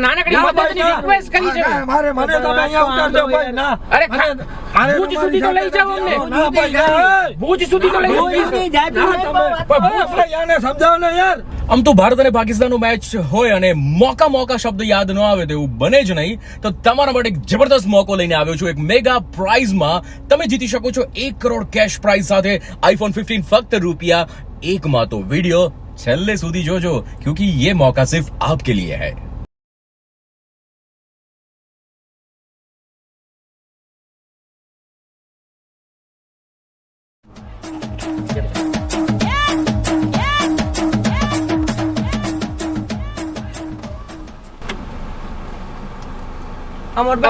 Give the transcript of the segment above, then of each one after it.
નાનકડી મદદની રિક્વેસ્ટ કરી છે મારે મને તમે અહીંયા ઉતારજો ભાઈ ના અરે ભુજ સુધી તો લઈ જાવ અમને ભુજ સુધી તો લઈ જાવ યાને સમજાવો ને યાર આમ તો ભારત અને પાકિસ્તાનનો મેચ હોય અને મોકા શબ્દ યાદ ન આવે તો એવું બને જ નહીં તો તમારા માટે એક જબરદસ્ત મોકો લઈને આવ્યો છું એક મેગા પ્રાઇઝમાં તમે જીતી શકો છો 1 કરોડ કેશ પ્રાઇઝ સાથે આઈફોન 15 ફક્ત ₹1 માં તો વિડિયો છેલ્લે સુધી જોજો क्योंकि ये मौका सिर्फ आपके लिए है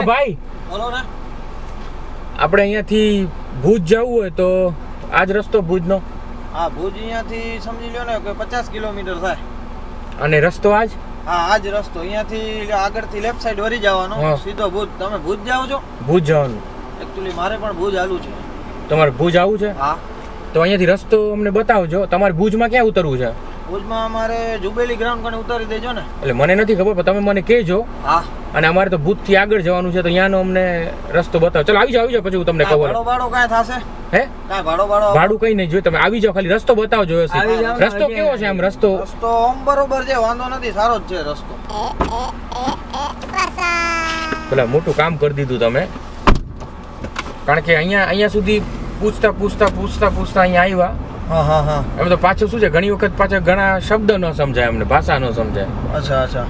ભાઈ બોલો ને આપણે અહીંયાથી ભુજ જવું હોય તો આજ રસ્તો ભુજનો હા ભુજ અહીંયાથી સમજી લ્યો ને કે 50 કિલોમીટર થાય અને રસ્તો આજ હા આજ રસ્તો અહીંયાથી આગળથી લેફ્ટ સાઈડ વળી જવાનો સીધો ભુજ તમે ભુજ જાઓ છો ભુજ જવાનું એક્ચ્યુઅલી મારે પણ ભુજ આલું છે તમારે ભુજ આવવું છે હા તો અહીંયાથી રસ્તો અમને બતાવજો તમારે ભુજમાં ક્યાં ઉતરવું છે ભુજમાં અમારે જુબેલી ગ્રાઉન્ડ કને ઉતારી દેજો ને એટલે મને નથી ખબર પણ તમે મને કહેજો હા અને અમારે તો ભુજથી આગળ જવાનું છે તો અહીંયાનો અમને રસ્તો બતાવો ચલો આવી જાવ પછી હું તમને ખબર ભાડો કાંઈ થશે હે કાંઈ ભાડું કઈ નહીં જોઈએ તમે આવી જાવ ખાલી રસ્તો બતાવજો રસ્તો કેવો છે આમ રસ્તો આમ બરોબર છે વાંધો નથી સારો જ છે રસ્તો પેલા મોટું કામ કરી દીધું તમે કારણ કે અહીંયા સુધી પૂછતા અહીંયા આવ્યા હા એમ તો પાછું શું છે ઘણી વખત પાછા ઘણા શબ્દ ન સમજાય અમને ભાષા ન સમજાય અચ્છા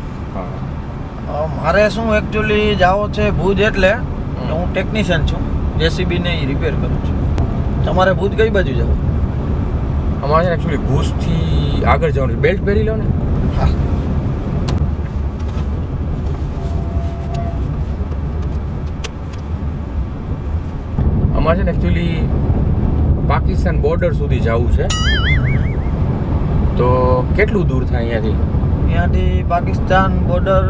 મારે શું એકચ્યુઅલી જાવો છે ભુજ એટલે હું ટેકનિશિયન છું જેસીબી ને રિપેર કરું છું તમારે ભુજ કઈ બાજુ જવું અમારે છે એકચ્યુઅલી ભુજથી આગળ જવાનું બેલ્ટ પહેરી લો ને હા અમારે છે ને એકચ્યુઅલી પાકિસ્તાન બોર્ડર સુધી જવું છે તો કેટલું દૂર થાય અહીંયાથી પાકિસ્તાન બોર્ડર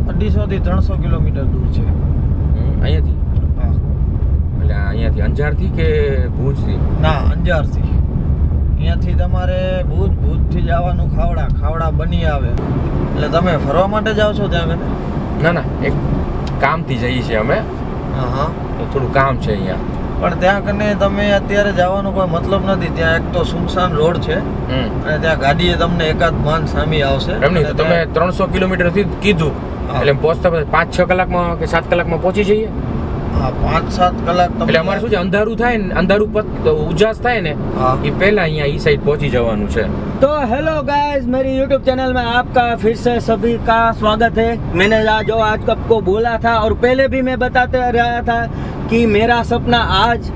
250 થી 300 કિલોમીટર દૂર છે અહીંયાથી હા એટલે અહીંયાથી અંજારથી કે ભુજથી ના અંજારથી અહીંયાથી તમારે ભુજથી જવાનું ખાવડા બની આવે એટલે તમે ફરવા માટે જાઓ છો ત્યાં આગળ ના એક કામથી જઈએ છીએ અમે હા તો થોડું કામ છે અહીંયા પણ ત્યાં કને તમે અત્યારે જવાનો કોઈ મતલબ નથી ત્યાં એક તો સુમસાન રોડ છે અને ત્યાં ગાડીએ તમને એકાદ માન સામી આવશે એમ નહીં તો તમે 300 કિલોમીટર થી કીધું એટલે પહોંચતા 5-6 કલાકમાં કે 7 કલાકમાં પહોંચી જઈએ હા 5-7 કલાક એટલે અમારે શું છે અંધારું થાય ને અંધારું ઉજાસ થાય ને એ પહેલા અહીંયા ઈ સાઈડ પહોંચી જવાનું છે तो हेलो गाइस मेरी YouTube चैनल में आपका फिर से सभी का स्वागत है मैंने जो आज आपको बोला था और पहले भी मैं बताते रहा था कि मेरा सपना आज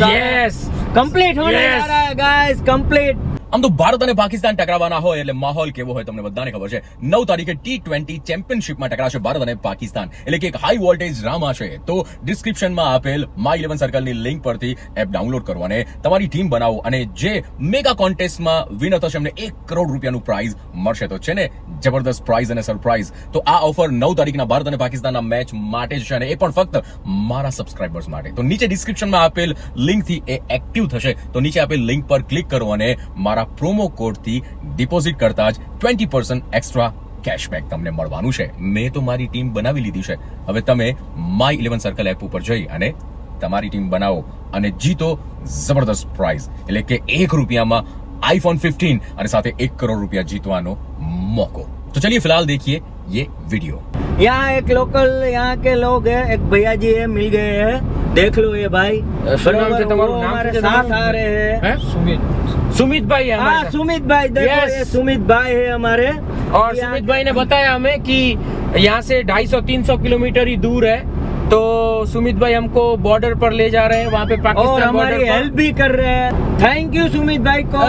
यस कंप्लीट होने जा रहा है गाइस कंप्लीट આમ તો ભારત અને પાકિસ્તાન ટકરાવાના હોય એટલે માહોલ કેવો હોય તમને બધાને ખબર છે 9 તારીખે T20 ચેમ્પિયનશિપમાં ટકરાશે ભારત અને પાકિસ્તાન એટલે કે એક હાઈ વોલ્ટેજ ડ્રામા છે તો ડિસ્ક્રિપ્શનમાં આપેલ My11 સર્કલની લિંક પરથી એપ ડાઉનલોડ કરો અને તમારી ટીમ બનાવો અને જે મેગા કોન્ટેસ્ટમાં વિનર થશે એમને 1 કરોડ રૂપિયાનું પ્રાઇઝ મળશે તો છે ને જબરદસ્ત પ્રાઇઝ અને સરપ્રાઇઝ તો આ ઓફર 9 તારીખના ભારત અને પાકિસ્તાનના મેચ માટે જ છે અને એ પણ ફક્ત મારા સબસ્ક્રાઇબર્સ માટે તો નીચે ડિસ્ક્રિપ્શનમાં આપેલ લિંકથી એ એક્ટિવ થશે તો નીચે આપેલ લિંક પર ક્લિક કરો અને મારા પ્રોમો કોડ થી ડિપોઝિટ કરતા જ 20% એક્સ્ટ્રા કેશબેક તમને મળવાનું છે મેં તો મારી ટીમ બનાવી લીધી છે હવે તમે My11 સર્કલ એપ ઉપર જઈ અને તમારી ટીમ બનાવો અને જીતો જબરદસ્ત પ્રાઇઝ એટલે કે 1 રૂપિયામાં iPhone 15 અને સાથે 1 કરોડ રૂપિયા जीतવાનો मौको तो चलिए फिलहाल देखिए ये वीडियो यहाँ एक लोकल यहाँ के लोग हैं एक भैया जी है मिल गए हैं देख लो ये भाई हमारे साथ आ रहे हैं सुमित भाई है हाँ सुमित भाई देखो ये सुमित भाई है हमारे और सुमित भाई ने बताया हमें कि यहाँ से 250-300 किलोमीटर ही दूर है तो सुमित भाई हमको बॉर्डर पर ले जा रहे हैं वहाँ पे पाकिस्तान और हमारी हेल्प भी कर रहे हैं थैंक यू सुमित भाई को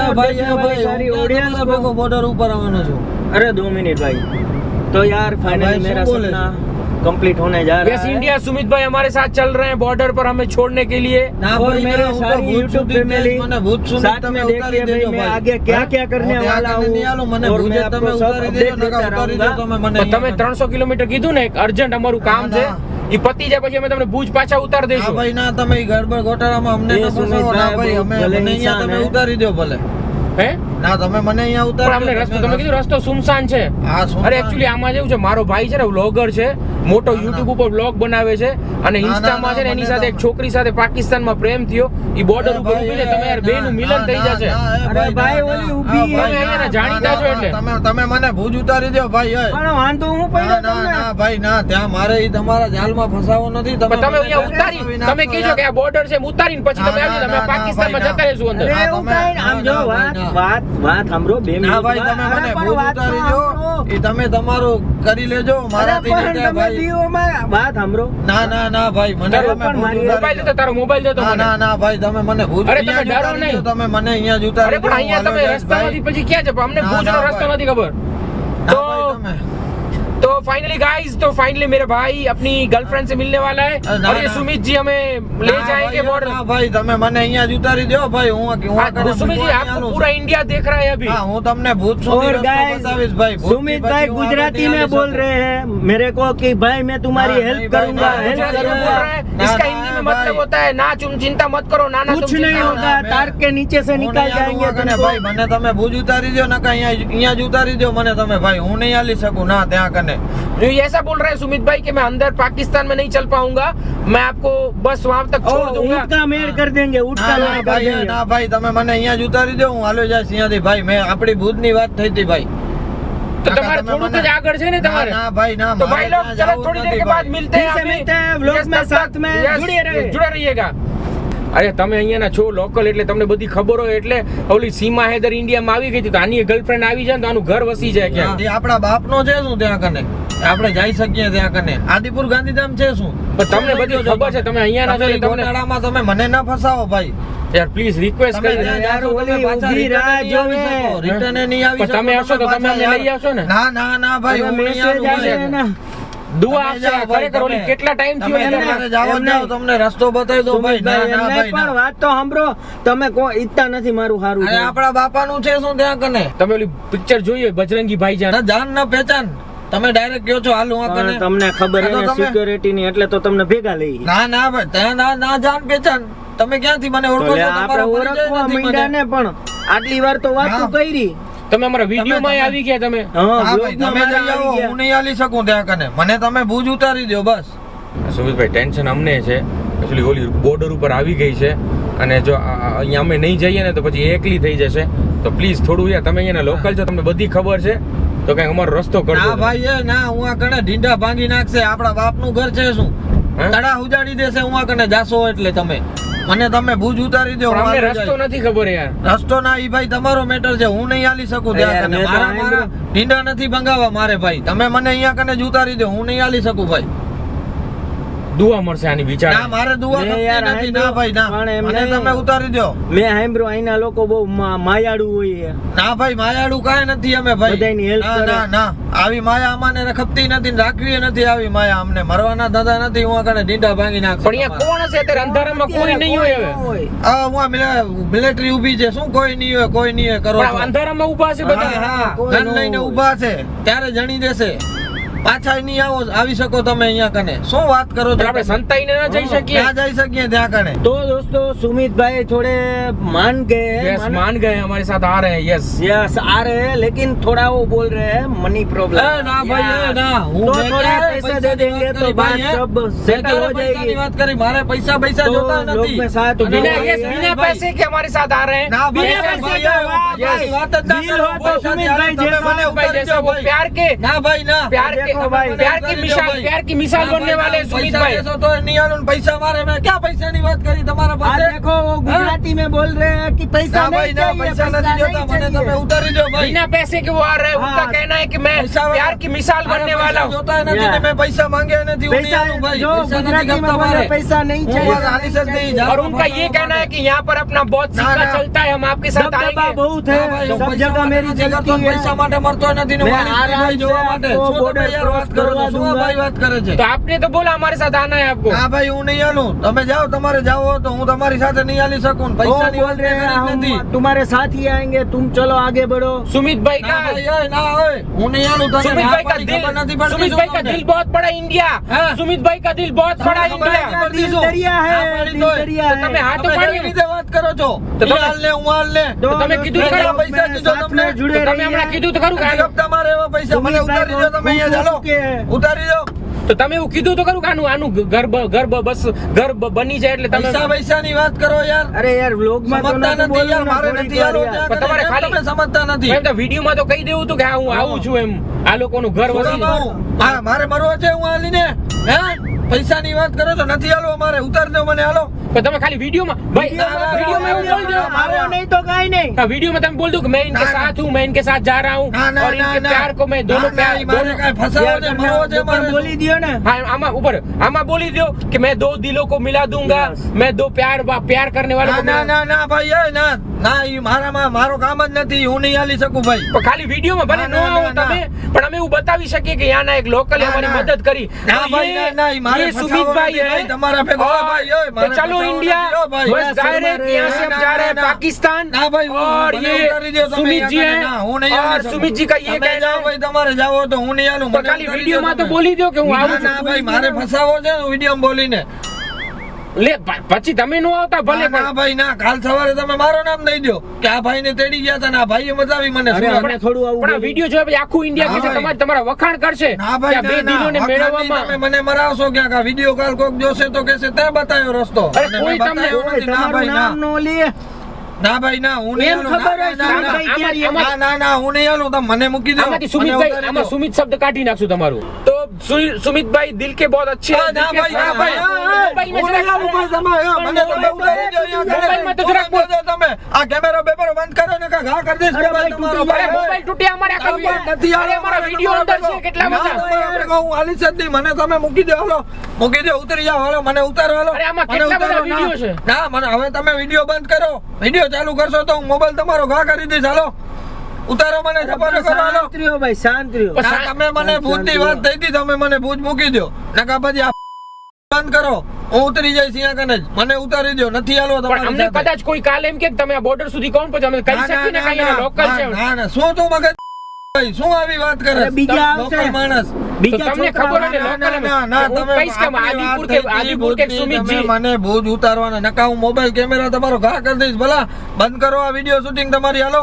सारी ऑडियंस को बॉर्डर ऊपर आवानो छो अरे 2 मिनट भाई तो यार फाइनली मेरा सपना कंप्लीट होने जा रहा है इंडिया सुमित भाई हमारे साथ चल रहे हैं बॉर्डर पर हमें छोड़ने के लिए और मेरे सारी YouTube फैमिली साथ में देख रही है भाई मैं आगे क्या क्या करने वाला हूँ और मैं आपको सब अपडेट देता रहूंगा તમે 300 કિલોમીટર કીધું ને એક અર્જન્ટ અમારું કામ છે ઈ પતી જાય પછી અમે તમને ભુજ પાછા ઉતાર દેશું ભાઈ ના તમે ગડબડ ગોટાળામાં અમને ન ફસાવો ના ભાઈ અમે મને અહીંયા તમે ઉતારી દો ભલે હે ના તમે મને અહીંયા પણ અમને ઉતારી રસ્તો તમે કીધું રસ્તો સુમસાન છે. હા, સુમસાન. અરે એકચ્યુઅલી આમાં જેવું છે, મારો ભાઈ છે ને વ્લોગર છે, મોટો ના, યુટ્યુબ ના. ઉપર વ્લોગ બનાવે છે અને ના, ઇન્સ્ટામાં છે ને ના, એની મને સાથે તો- એક છોકરી સાથે પાકિસ્તાનમાં પ્રેમ થયો, ઈ બોર્ડર ઉપર ઊભી છે, તમે યાર બેનું મિલન થઈ જશે. અરે ભાઈ, ઓલી ઊભી તમે અહીંયાના જાણીતા છો એટલે. તમે મને ભુજ ઉતારી દો ભાઈ. પણ વાંધો હું ના પડ્યો ના તમને. ના ભાઈ ના, ત્યાં મારે ઈ તમારા જાલમાં ફસાવો નથી. પણ તમે મને અહીંયા ઉતારી નાખો તમે કીધો કે આ બોર્ડર છે ઉતારીને પછી તમે ના, આવી તમે ના, પાકિસ્તાનમાં ના, જતા રહેશું અંદર. અરે હા, એવું તમે- કાંઈ આમ જો ના, વાત ના. વાત સાંભળો 2 મિનિટ. ના ભાઈ તમે અરે મને પણ ભુજ વાત તો ઉતારી દો. સાંભળો. ઈ તમે તમારું કરી લેજો અરે મારાથી પણ નહીં થાય તમે ભાઈ. દીવોમાં વાત સાંભળો. ના ના ના ભાઈ મને તારો તમે પણ ભુજ મારી ઉતારી મોબાઈલ દો. દે તો તારો મોબાઈલ દે તો ના મને. ના ના ભાઈ તમે મને ભુજ અરે તમે અહીંયા જ ડરો ઉતારી નહીં. દો. તમે મને અહીંયા જ અરે ઉતારી પણ દો. અહીંયા હું તમે હાલો જઈશ રસ્તામાંથી ભાઈ. પછી ક્યાં છે અમને ના, ભુજનો ના, રસ્તો ભાઈ. નથી ખબર. ના તો ભાઈ તમે तो फाइनली गाइस, तो फाइनली मेरे भाई अपनी गर्लफ्रेंड से मिलने वाला है ना, और ये ना। सुमित जी हमें ले ના जाएंगे ભાઈ, बॉर्डर. ના ભાઈ તમે મને અહીંયા જ ઉતારી દો ભાઈ. હું सुमित जी आपको पूरा इंडिया देख रहा है अभी. हाँ હું તમને ભુજ સુધી और રસ્તો गाइस બતાવીશ ભાઈ. ભુજથી सुमित પછી भाई હું गुजराती આગળ में નહીં बोल આવી रहे हैं मेरे को कि भाई मैं तुम्हारी हाँ, हेल्प नहीं भाई, करूंगा, ना, हेल्प गुजराती बोल में रहा है, ना, इसका ना, हिंदी में भाई। मतलब होता है ना तुम चिंता मत करो, ना कुछ तुम नहीं चिंता होगा, मैं- तार के नीचे से હું निकल નહીં जाएंगे આલું આગળ तुमको। ભાઈ. મને તમે ભુજ ઉતારી દો ને અહીંયા જ ઉતારી દો મને તમે ભાઈ. હું નહીં હાલી શકું ના ત્યાં કને. जो ये ऐसा बोल रहे हैं सुमित भाई कि मैं अंदर पाकिस्तान में नहीं चल पाऊंगा, मैं आपको बस वहां तक छोड़ ओ, दूंगा. ऊँट का मेड़ कर देंगे, ऊँट का ના मेड़ ના कर ભાઈ देंगे। ના ભાઈ તમે મને અહીંયા જ ઉતારી દો. હું હાલ્યો જઈશ અહીંયાથી ભાઈ. મેં આપણી ભુજની વાત થઈ હતી ભાઈ. तो કાકા, તમારે તમે થોડુંક મને- જ આગળ છે ને ના, તમારે. ના ભાઈ ના तो મારે भाई लोग ત્યાં चलो જાવું थोड़ी देर નથી के बाद ભાઈ. मिलते हैं फिर से अभी. मिलते हैं, vlog Yes, में तब साथ तक- में yes, जुड़े रहिए। जुड़े रहिएगा. અરે તમે અહીંયાના છો લોકલ એટલે તમને બધી ખબર હોય એટલે ઓલી સીમા હૈદર ઇન્ડિયામાં આવી ગઈ હતી તો આની ગર્લફ્રેન્ડ આવી જાય ને તો આનું ઘર વસી જાય ક્યાં. એ આપણા બાપનો છે શું ત્યાં કને? આપણે જઈ શકીએ ત્યાં કને. આદિપુર ગાંધીધામ છે શું? પણ તમને બધી ખબર છે, તમે અહીંયાના છો તમે એટલે તમને ગોટાળામાં તમે મને ના ફસાવો ભાઈ. યાર પ્લીઝ રિક્વેસ્ટ તમે કરી ત્યાં યાર, જાશો, તમે ઓલી પાછા ઊભી return રાહ નહીં આવી જોવે. શકો. return એ નહીં આવી પણ તમે શકો. આવશો તો તમે અમને પાછા લઈ આવશો ને? ના ના ના ભાઈ હવે હું નહીં મેસેજ આવું આવે ભાઈ. ને. દુઆ તમે આપશે જાઓ ભાઈ, ખરેખર ઓલી તમે. કેટલા ટાઈમ થયો તમે એટલે તમારે જાઓ એમને- જાઓ, તમને રસ્તો બતાવી દો ભાઈ. ના સુમિતભાઈ, ના એમને ભાઈ પણ ના. વાત તો સાંભળો. તમે કોઈ ઈચ્છતા નથી મારું સારું અરે થાય. આપણા બાપાનું છે શું ત્યાં કને? તમે ઓલી પિક્ચર જોઈએ બજરંગી ભાઈજાન. ના જાન ના પહેચાન. તમે ડાયરેક્ટ કહો છો હાલું આ પણ કને. તમને ખબર આ તો હે તમે- સિક્યોરિટી ની એટલે તો તમને ભેગા લઈ. ના ના ભાઈ ત્યાં ના ના જાન પહેચાન. તમે ક્યાંથી મને ઓળખો તો લે, છો? આપણે તમારો પરિચય ઓળખવા નથી મને. માંડ્યા ને પણ આટલી વાર તો વાત હા. કરી. તમે અમારા વિડીયોમાં આવી ગયા તમે. હા, હા ભાઈ vlog માં તમે મારા જઈ આવો. આવી હું ગયા. નહીં હાલી શકું ત્યાં કને. મને તમે ભુજ ઉતારી દો બસ. સુમિતભાઈ ટેન્શન અમને છે એકચ્યુઅલી ઓલી બોર્ડર ઉપર આવી ગઈ છે અને જો અહીંયા અમે નહીં જઈએ ને તો પછી એકલી થઈ જશે તો પ્લીઝ થોડું યાર તમે અહીંયાના લોકલ છો તમને બધી ખબર છે તો કઈ અમારો રસ્તો ના કરજો. ભાઈ એ ના હું આ કને ઢીંડા ભાંગી નાખશે. આપણા બાપનું ઘર છે શું? હે? તળા ઉજાડી દેશે હું આ કને જાશો એટલે તમે. મને તમે ભુજ ઉતારી દો. પણ હું અમને હાલ્યો રસ્તો જઈશ. નથી ખબર યાર. રસ્તો ના ઈ ભાઈ તમારો મેટર છે. હું નહીં હાલી શકું યાર, ત્યાં કને. મેં તો મારા આંધળો. મારા ઢીંડા નથી ભંગાવા મારે ભાઈ. તમે મને અહીંયા કને જ ઉતારી દો. હું નહીં હાલી શકું ભાઈ. દુઆ મળશે આની ના વિચાર. મારે દુઆ મેં થતી યાર નથી. આંધળો. ના ભાઈ ના. પણ એમ મને નહીં. તમે ઉતારી દો. મેં સાંભળ્યું અહીંના લોકો બહુ માયાળુ હોય. ના ભાઈ માયાળું કાંઈ નથી અમે ભાઈ. બધાયની help ના કરે. ના ના આવી માયા અમાને ખપતી નથી ને રાખવી નથી આવી માયા અમને. મરવાના દાદા નથી. હું આગળ ઢીંડા ભાંગી નાખશે પણ અહીંયા કોણ હશે અત્યારે અંધારામાં કોઈ નહીં હોય હવે. હા હું મિલિટરી ઊભી છે. શું કોઈ નહીં હોય કોઈ નહીં હોય કરો પણ છો. આ અંધારામાં ઊભા છે હા બધા. હા કોઈ ગન ન લઈને હોય. ઊભા છે ત્યારે જણી દેશે. પાછા નહીં આવી શકો તમે અહીંયા કને. શું વાત કરો પણ છો આપણે તમે? સંતાઈને ન જઈ શકીએ. ક્યાં જઈ શકીએ ત્યાં કને? तो दोस्तों सुमित भाई थोड़े मान गए हैं, यस मान गए हमारे साथ आ रहे हैं यस. यस आ रहे हैं लेकिन थोड़ा वो बोल रहे हैं मनी प्रॉब्लम એ ના ભાઈ એ ના. હું तो મેં थोड़ा ક્યારે पैसा दे પૈસાની देंगे વાત तो કરી बात ભાઈ, सब મેં सेटल ક્યારે हो પૈસાની जाएगी વાત કરી. મારે પૈસા तो જોતા लोग નથી. में साथ तो बिना नहीं, यस नहीं, बिना भाई। पैसे के हमारे साथ आ रहे हैं. ના बिना ભાઈ, पैसे ભાઈ, का ભાઈ, वाह, ભાઈ, भाई। વાત જ ના दिल કરો. हो तो પૈસાથી सुमित भाई તમે जैसा મને भाई ઉતારી जैसा દો वो ભાઈ. प्यार के ના ભાઈ ના. प्यार के देखो भाई, प्यार की मिसाल बनने वाले हैं सुमित भाई. પૈસા મારે મેં ક્યાં પૈસાની વાત કરી તમારા आज પાસે? देखो वो गुजराती में बोल रहे हैं कि पैसा ના ભાઈ नहीं ના चाहिए, પૈસા નથી पैसा જોતા. મને नहीं તમે चाहिए। ઉતારી દો ભાઈ. बिना पैसे के वो आ रहे हैं. हाँ। उनका कहना है कि मैं પૈસા प्यार की मिसाल મારે बनने પૈસા वाला हूँ. જોતા નથી ને મેં પૈસા માંગ્યા નથી. હું નહીં पैसा આલું ભાઈ. जो પૈસા નથી गुजराती में ગમતા बोल रहे મારે. पैसा नहीं હું चाहिए, બસ આની સાથે नहीं નહીં चाहिए। જાઉં. और उनका ये कहना है कि यहाँ पर अपना बहुत ना, सिक्का ना। चलता है हम आपके साथ दबदबा आएंगे. बहुत ના है ભાઈ, હું सब પૈસા जगह માટે मेरी નથી કરતો. चलती है પૈસા માટે મરતો આવતો નથી ને मैं વાલી आराम ભાઈ से જોવા માટે आपको શું border તમે યાર વાત cross કરો છો? करवा શું આ दूंगा। ભાઈ વાત કરે છે? तो आपने तो बोला हमारे साथ आना है आपको। હા ભાઈ હું નહીં હાલું, તમે જાઓ, તમારે જાવ હોય તો હું તમારી સાથે નહીં હાલી શકું ને वो પૈસાની बोल વાત रहे हैं કરવાની નથી. हम तुम्हारे साथ ही आएंगे, तुम चलो आगे बढ़ो। सुमित भाई ના का ભાઈ, એ ના હોય, હું નહીં હાલું, તને सुमित ના भाई का પાડી दिल, ખબર નથી પડતી सुमित શું भाई का તમને? दिल बहुत बड़ा इंडिया। हाँ। सुमित भाई का दिल बहुत बड़ा તમને ખબર इंडिया। નથી પડતી दिल શું? दरिया है, ના પાડી दिल તોય. दरिया તો તમે है। હાથ તમે પાડી કેવી રીતે વાત કરો છો? તો તમે- ઈ હાલ લે, હું હાલ લે. तो તમે કીધું मैं ખરું, પૈસા मेरे કીધો साथ તમને? में जुड़े તો તમે रहिए। હમણાં કીધું તો ખરું કે નથી આપતા મારે એવા પૈસા, મને સુમિત ભાઈ ઉતારી દો તમે અહીંયા ચાલો. કે ઉતારી દો. તો તમે એવું કીધું તો ખરું કે આનું ઘર બસ ઘર બની જાય એટલે તમે પૈસાની વાત કરો યાર. अरे यार व्लॉग में तो સમજતા ना નથી बोलो યાર, ना મારે थोड़ी નથી હાલવું यार। ત્યાં પણ તમારે કરીને. ખાલી- તમે સમજતા નથી. એમ તો વિડીયોમાં તો કહી દેવું હતું કે હા હું આવું છું એમ આ લોકોનું ઘર વસી છોડો, હા, મારે મરવો છે હું હાલીને. હે પૈસાની વાત કરો તો નથી હાલવો મારે, ઉતારી દો મને, હાલો. પણ તમે ખાલી વિડીયોમાં ભાઈ વિડીયોમાં એવું બોલ દો मारो नहीं तो कहीं नहीं। हाँ, वीडियो में तुम बोल दो कि मैं इनके ना, ना। साथ हूँ, मैं इनके साथ जा रहा हूँ ના, ના, और ના, इनके ના. प्यार को मैं दोनों ના, प्यार ના, મારે दोनों કાંઈ ફસાવો यार છે, तुमने મરવો છે ऊपर મારે. बोली दियो ना। हाँ आमा ऊपर आमा बोली दो कि मैं दो दिलों को मिला दूंगा Yes. मैं दो प्यार करने वालों ના को ના ના ના ભાઈ, એ ના ના, ઈ મારામાં મારો કામ જ નથી, હું નહીં હાલી શકું ભાઈ. પણ ખાલી વિડીયોમાં ભલે ના, ન ના, આવો ના, તમે પણ અમે એવું બતાવી શકીએ કે યાના એક લોકલ ના, અમારી ના. મદદ કરી ના તો ભાઈ, ના, ના, ઈ મારે ये ફસાવો सुमित भाई નથી है ભાઈ, તમારા ભેગો હોય और ભાઈ, ઓય, तो મારે चलो ફસાવો इंडिया નથી, ઓ ભાઈ. बस डायरेक्ट यहाँ से हम ना, जा रहे ना, हैं ना. पाकिस्तान ના ભાઈ, और મને ये ઉતારી દ્યો તમે सुमित जी અહીંયા ના, હું નહીં हैं હાલી और શકું. सुमित जी का ये તમે कहना જાઓ है ભાઈ, તમારે જાવ હોય તો હું નહીં હાલું, तो મને खाली ઉતારી वीडियो દ્યો में तो તમે. बोली दो कि હું ના આવું ના છું ભાઈ, મારે ફસાવો છે વિડીયો બોલીને. લે પછી તમે નો આવતા ભલે ના, ના ભાઈ, ના, કાલ સવારે તમે મારો નામ દઈ દો કે આ ભાઈને તેડી ગયા હતા ને આ ભાઈએ મચાવી મને. અરે શું અમને થોડું આવું પણ આ બોલી। વિડીયો જોયા પછી આખું ઇન્ડિયા ના કે છે ભાઈ. તમારા વખાણ કરશે ના કે ભાઈ, આ બે ના, ના, દિલોને વખાણની મેળવવામાં તમે મને મરાવશો ક્યાંક, આ વિડીયો કાલ કોક જોશે તો કહેશે તે બતાવ્યો રસ્તો. અરે અને કોઈ મેં તમને- બતાવ્યો ओए, નથી. ના તમારું ભાઈ, ના. નામ નો લે। ના ભાઈ, ના, હું નહીં એમ હાલું. ખબર ના, હોય, ના, સુમિત ના, ભાઈ ક્યાં આમાં- ના, ના, ના, હું નહીં હાલું, તમે મને મૂકી દો. આમાંથી મને સુમિતભાઈ ઉતારી આમાં દો. સુમિત શબ્દ કાઢી નાખશું તમારું તો સુમિતભાઈ દિલ કે बहुत अच्छे ના, हैं, ના, દિલ કે ભાઈ, ના, साफ ભાઈ, हैं। મોબાઈલ હું में નહીં જરાક- હાલું ભાઈ, તમે, મને તમે ઉતારી દો અહીંયા. મોબાઈલમાં તો જરાક બોલ દો તમે. આ કેમેરો બેમેરો બંધ કરો ને, ઘા કરી દઈશ અરે મોબાઈલ ભાઈ, તમારો. તૂટી અરે ભાઈ, મોબાઈલ તૂટે અમારે આખા ના, ભાઈ, નથી અરે અમારા હાલો, વિડીયો અંદર છે કેટલા ના, બધા તમારા ભેગો હું હાલી જ નહીં, મને તમે મૂકી દો, હાલો. મૂકી દો, ઉતરી જાઓ, હાલો, મને ઉતારો, હાલો. અરે આમાં મને કેટલા બધા ઉતારો, ના. વિડીયો છે. ના, મને હવે તમે વિડીયો બંધ કરો. વિડીયો ચાલુ કરશો તો હું મોબાઈલ તમારો ઘા કરી દઈશ, હાલો. ઉતારો મને, ઝપાટો કરો, હાલો. શાંત રહ્યો ભાઈ, શાંત રહ્યો। બસ. ના, તમે મને ભૂતની વાત થઈ હતી, તમે મને ભૂત મૂકી દો. નકા પછી આ બંધ કરો, હું ઉતરી જઈશ અહીંયા કને જ. મને ઉતારી દો, નથી હાલવો પણ તમારી અમને સાથે. કદાચ કોઈ કાલે એમ કે તમે આ બોર્ડર સુધી કોણ પહોંચે અમે કરી ના, શકીએ ને ના, કઈ ના, લોકલ છે ના, ના, શું તું મગજ ભાઈ, શું આવી વાત કરે અરે બીજા આવશે। લોકલ માણસ. તો બીજા તમને છોકરાઓ- ખબર હોય ને ના, ના, લોકલ ના, ના, હું તમે કહીશ કે આપણી આદિપુર વાત કે થઈ હતી, આદિપુર કે ભૂતની, સુમિતજી તમે મને ભૂત ઉતારવાના નકા, હું મોબાઈલ કેમેરા તમારો ઘા કરી દઈશ. ભલા બંધ કરો આ વિડીયો શૂટિંગ તમારી, હાલો.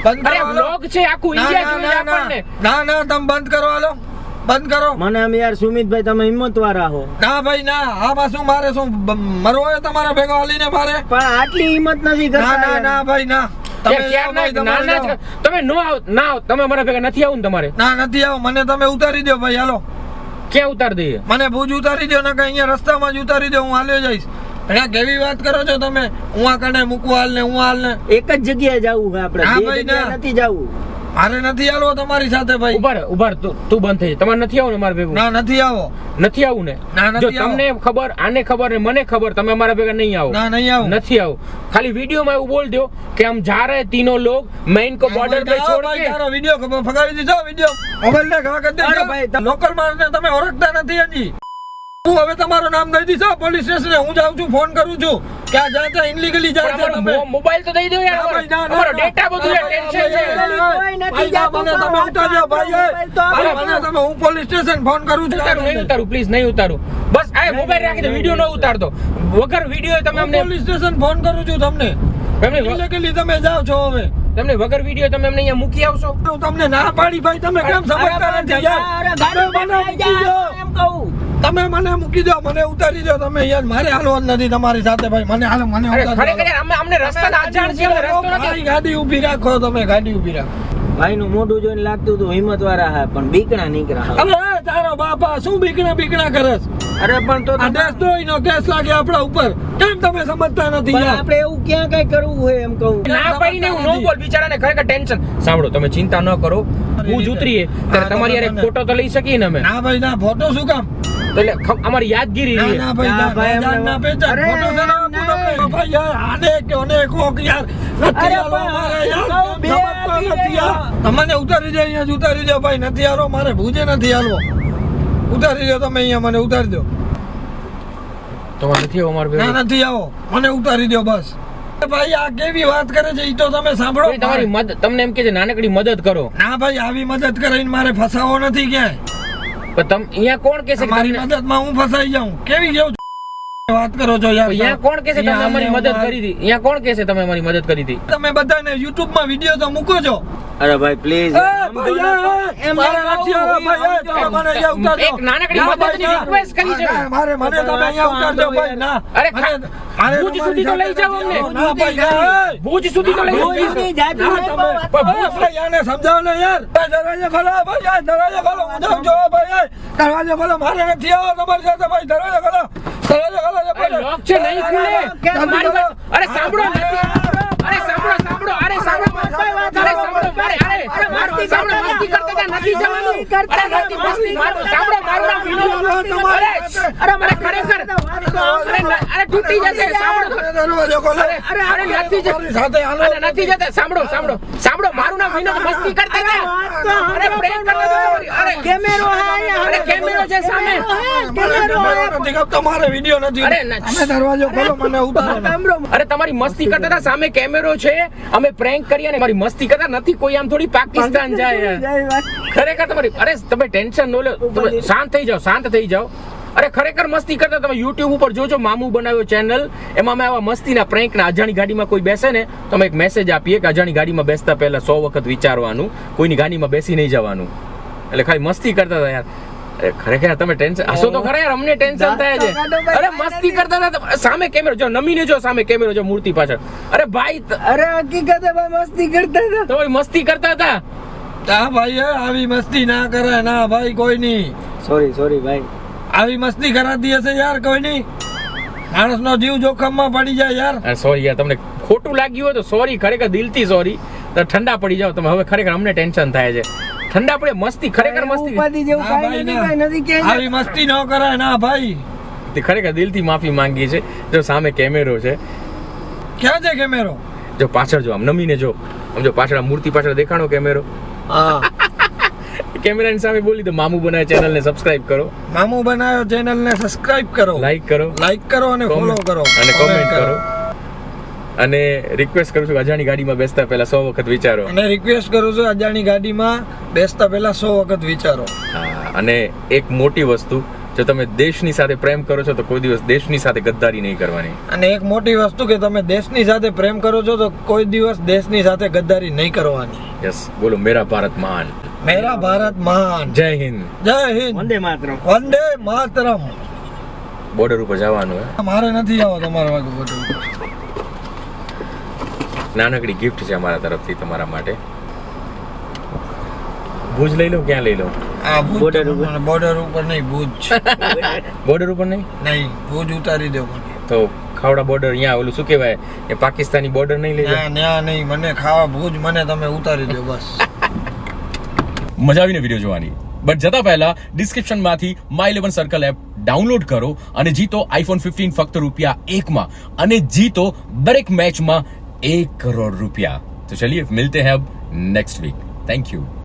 બંધ અરે કરો, હાલો. વ્લોગ છે આખું ના, ઇન્ડિયા ના, જોઈ ના, આપણને ના, ના, તમે બંધ કરો, હાલો. બંધ કરો. મને એમ યાર સુમિતભાઈ તમે હિંમત વાળા હો, ના ભાઈ, ના, આમાં શું મારે શું મરવો હોય તમારા ભેગો હાલીને મારે? પણ આટલી હિંમત નથી ના, કરતા ના, યાર। ના, ભાઈ, ના. તમે યાર, જાઓ ભાઈ, ક્યારના તમારે નાના જાઓ. જ- તમે નો આવો ના આવો તમે અમારા ભેગા નથી આવું ને તમારે ના, નથી આવો, મને તમે ઉતારી દો ભાઈ, હાલો. ક્યાં ઉતાર દઈએ મને ભુજ ઉતારી દો, ને અહીંયા રસ્તામાં જ ઉતારી દો, હું હાલ્યો જઈશ. અહીંયા કેવી વાત કરો છો તમે? હું આ કને મૂકવા હાલ ને હું હાલ ને. એક જ જગ્યાએ જવું છે આપણે, હા બે ભાઈ, જગ્યાએ ના. નથી જવું। મારે નથી હાલવો તમારી સાથે ભાઈ. ઉભાર તું બંધ થઈ જા. તમારે નથી આવું ને અમારા ભેગું ના, નથી આવો. નથી આવું ને ના, નથી જો આવું. તમને ખબર આને ખબર ને મને ખબર તમે અમારા ભેગા નહીં આવો ના, નહીં આવું. નથી આવું ખાલી વિડીયો में એવું बोल दो कि हम जा रहे हैं तीनों लोग मैं इनको बॉर्डर पे छोड़ के તારો વિડીયો ફગાવી દીધો, વિડીયો મોબાઈલ ને ઘા કરી અરે ભાઈ, દેજો. લોકલ માણસને તમે ઓળખતા નથી હજી. હું હવે તમારું નામ દઈ દીધો પોલીસ સ્ટેશને. હું જાઉં છું, ફોન કરું છું કે આ જ્યાં ત્યાં ઇનલીગલી જાય છે તમે. મોબાઈલ તો દઈ દો યાર ના, ભાઈ, ના, ના, અમારો ના. ડેટા બધું ના, ટેન્શન છે ભાઈ, કોઈ નથી ભાઈ, ના, જતું, મને તો તમે વાત ઉતારજો, ભાઈ, મોબાઈલ તો ભાઈ, આપો. મને તમે, હું પોલીસ સ્ટેશન ફોન કરું છું. નહીં ઉતારું પ્લીઝ નહીં ઉતારું બસ આ મોબાઈલ રાખી દો વિડીયો ન ઉતારતો વગર વિડીયો તમે હું અમને પોલીસ સ્ટેશન ફોન કરું છું તમને. તમને ઇનલીગલી તમે જાઓ છો હવે. તમને વગર વિડીયો તમે અમને અહીંયા મૂકી આવશો હું તમને ના પાડી ભાઈ, તમે કેમ સમજતા નથી યાર? અરે ગાડી તમે મને મૂકી દો. એમ કહું। તમે મને મૂકી દો, મને ઉતારી દો તમે યાર. મારે હાલવાનું નથી તમારી સાથે ભાઈ, મને હાલો, મને અરે ઉતારી ખરેખર દો. યાર અમને રસ્તાના અજાણ છે અમને રસ્તો નથી ભાઈ, ગાડી ઊભી રાખો તમે, ગાડી ઊભી રાખો. ભાઈ નું મોઢું જોઈને લાગતું હતું હિંમત વાળા હે, પણ બીકણા નીકળ્યા। અરે તારો બાપા શું બીકણા કરસ? અરે પણ તો આ દેશદ્રોહીનો કેસ લાગે આપણા ઉપર. કેમ તમે સમજતા નથી પણ યાર? આપણે એવું ક્યાં કઈ કરવું હોય એમ કહું। ના પાડીને હું નો બોલ બિચારાને ખરેખર ટેન્શન સાંભળો તમે ચિંતા ન કરો ભુજ ઉતરીએ ત્યારે તમારી યાર એક ફોટો તો લઈ શકીએ ને અમે ના ભાઈ, ના, ફોટો શું કામ? તો એટલે અમારી યાદગીરી ના, રહે ના ભાઈ, ના, ના, ભાઈ, ના, અમને- ના, પેચાન, અરે, ફોટો છે ને આપું ના. તમને. ભાઈ યાર, આને કે ઓને કોક યાર નથી અરે હાલવા પણ મારે યાર. કહું, બે સમજતો નથી આ. તમને ઉતારી દે, અહીંયા જ ઉતારી દો ભાઈ. નથી હારો, મારે ભુજે નથી હાલવો. ઉતારી દો તમે અહીંયા, મને ઉતારી દો. તમારે નથી આવો મારો ભેગો? ના, નથી આવો, મને ઉતારી દો બસ. ભાઈ આ કેવી વાત કરે છે ઈ તો તમે સાંભળો. ભાઈ, તમારી મદદ, તમને એમ કે છે નાનકડી મદદ કરો, ના ભાઈ, આવી મદદ કરીને મારે ફસાવો નથી ક્યાંય. પણ તમ અહીંયા કોણ કે છે કે મારી તમને- મદદમાં હું ફસાઈ જાઉં? કેવી કેવું વાત કરો છો યાર? અહીંયા કોણ કે છે તમે અહીંયા અમારી મદદ અહીંયા કરી હતી? અહીંયા કોણ કે છે તમે અમારી મદદ કરી હતી? તમે બધાને YouTube માં વિડિયો તો મૂકો છો. અરે ભાઈ પ્લીઝ મારે નથી આવવા ભાઈ, તમે મને અહીંયા ઉતારજો. એક નાનકડી ના, મદદની ભાઈ, ના. request કરી છે. મને તમે અહીંયા ઉતારજો ભાઈ. ના, અરે મારે ભુજ સુધી તો લઈ જાઓ અમને. ના ભાઈ, ના. ભુજ સુધી તો લઈ જાઓ. ના, તમે ભાઈ, આને સમજાવો ને યાર. ભાઈ, દરવાજો ખોલો ભાઈ, યાર, દરવાજો ખોલો. હું જાઉં છું, ભાઈ, યાર. દરવાજો ખોલો, મારે નથી આવવા તમારી સાથે ભાઈ. દરવાજો ખોલો, દરવાજો ખોલો. અરે લોક છે, નહીં ખુલે. તમારી પાસે- અરે સાંભળો, અરે સાંભળો, સાંભળો, અરે સાંભળો, અરે સાંભળો, સાંભળો, મસ્તી કરતા હતા, નથી જવાનું. અરે નથી મસ્તી, સાંભળો, મારું નામ વિનોદ. અરે ખરેખર, અરે તૂટી જશે, સાંભળો. દરવાજો ખોલો. અરે નથી જતા. મારી સાથે હાલો. અરે નથી જતા, સાંભળો, સાંભળો, સાંભળો, મારું નામ વિનોદ, મસ્તી કરતા હતા. અરે prank કરતા હતા. અરે કેમેરો અરે કેમેરો છે સામે. કેમેરો નથી કાપતો, મારે વિડિયો નથી. અરે ના. તમે દરવાજો ખોલો, મને ઉતારો ને. અરે તમારી મસ્તી કરતા હતા, સામે કેમેરો છે, અમે પ્રેન્ક કરી અને મારી મસ્તી કરતા નથી. કોઈ આમ થોડી પાકિસ્તાન જાય યાર. ખરેખર તમારી, અરે તમે ટેન્શન ન લો, તમે શાંત થઈ જાઓ, શાંત થઈ જાઓ. અરે ખરેખર મસ્તી કરતા. તમે YouTube ઉપર જોજો, મામુ બનાવ્યો ચેનલ, એમાં અમે આવા મસ્તીના પ્રેન્કના, અજાણી ગાડીમાં કોઈ બેસે ને તો અમે એક મેસેજ આપીએ કે અજાણી ગાડીમાં બેસતા પહેલા 100 વખત વિચારવાનું, કોઈની ગાડીમાં બેસી નહીં જવાનું. એટલે ખાલી મસ્તી કરતા હતા યાર. અરે ખરેખર તમે ટેન્શન હસો તો ખરા યાર, અમને ટેન્શન થાય છે. અરે મસ્તી કરતા હતા, સામે કેમેરો જો, નમીને જો, સામે કેમેરો જો, મૂર્તિ પાછળ. અરે ભાઈ, અરે હકીકતે ભાઈ મસ્તી કરતા હતા. તમારી મસ્તી કરતા હતા. હા ભાઈ, આવી મસ્તી ના કરાય. ના ભાઈ, કોઈ નહીં. સોરી ભાઈ. આવી મસ્તી કરાતી હશે યાર કોઈ નહીં. માણસનો જીવ જોખમમાં પડી જાય યાર. અરે સોરી યાર, તમને ખોટું લાગ્યું હોય તો સોરી, ખરેખર દિલથી સોરી. તો ઠંડા પડી જાઓ તમે હવે. ખરેખર અમને ટેન્શન થાય છે. ઠંડા પડે, મસ્તી, ખરેખર મસ્તી. ઉપાધિ જેવું ના કાંઈ ભાઈ, નથી, ના. કાંઈ નથી ક્યાંય. આવી મસ્તી ન કરાય. ના ભાઈ, તે ખરેખર દિલથી માફી માંગીએ છે. જો સામે કેમેરો છે, ક્યાં છે કેમેરો? જો પાછળ જો, આમ નમીને જો, આમ જો પાછળ, આ મૂર્તિ પાછળ દેખાણો કેમેરો. હા, કેમેરાની સામે બોલી તો મામુ બનાવે ચેનલને સબસ્ક્રાઇબ કરો, મામુ બનાવ્યો ચેનલને સબસ્ક્રાઇબ કરો, લાઈક કરો, લાઈક કરો અને ફોલો કરો અને કોમેન્ટ કરો. અને રિક્વેસ્ટ કરું છું, અજાણી ગાડીમાં બેસતા પહેલા 100 વખત વિચારો. અને રિક્વેસ્ટ કરું છું, અજાણી ગાડીમાં બેસતા પહેલા 100 વખત વિચારો. અને એક મોટી વસ્તુ, જો તમે દેશની સાથે પ્રેમ કરો છો તો કોઈ દિવસ દેશની સાથે ગદ્દારી નહીં કરવાની. અને એક મોટી વસ્તુ કે તમે દેશની સાથે પ્રેમ કરો છો તો કોઈ દિવસ દેશની સાથે ગદ્દારી નહીં કરવાની. યસ, બોલો મેરા ભારત મહાન, મેરા ભારત મહાન. જય હિન્દ. જય હિન્દ, વંદે માતરમ. વંદે માતરમ. બોર્ડર ઉપર જવાનું હે. મારે નથી આવો તમારા વાગે બધું. નાનકડી ગિફ્ટ છે અમારા તરફથી તમારા માટે. ભુજ લઈ લો, ક્યાં લઈ લો? આ Border ઉપર. બોર્ડર ઉપર નહીં, ભુજ બોર્ડર ઉપર નહીં નહીં, ભુજ ઉતારી દો મને. તો ખાવડા બોર્ડર, અહીંયા ઓલું શું કહેવાય, એ પાકિસ્તાની બોર્ડર નહીં લઈ જાઓ. ન્યા નહીં, મને ખાવા ભુજ, મને તમે ઉતારી દો બસ. મજા આવીને વિડીયો જોવાની. બટ જતા પહેલા ડિસ્ક્રિપ્શનમાંથી My11 સર્કલ એપ ડાઉનલોડ કરો અને જીતો iPhone 15 ફક્ત ₹1 માં, અને જીતો દરેક મેચમાં ₹1 કરોડ. તો ચલિए मिलते हैं अब नेक्स्ट वीक. Thank you.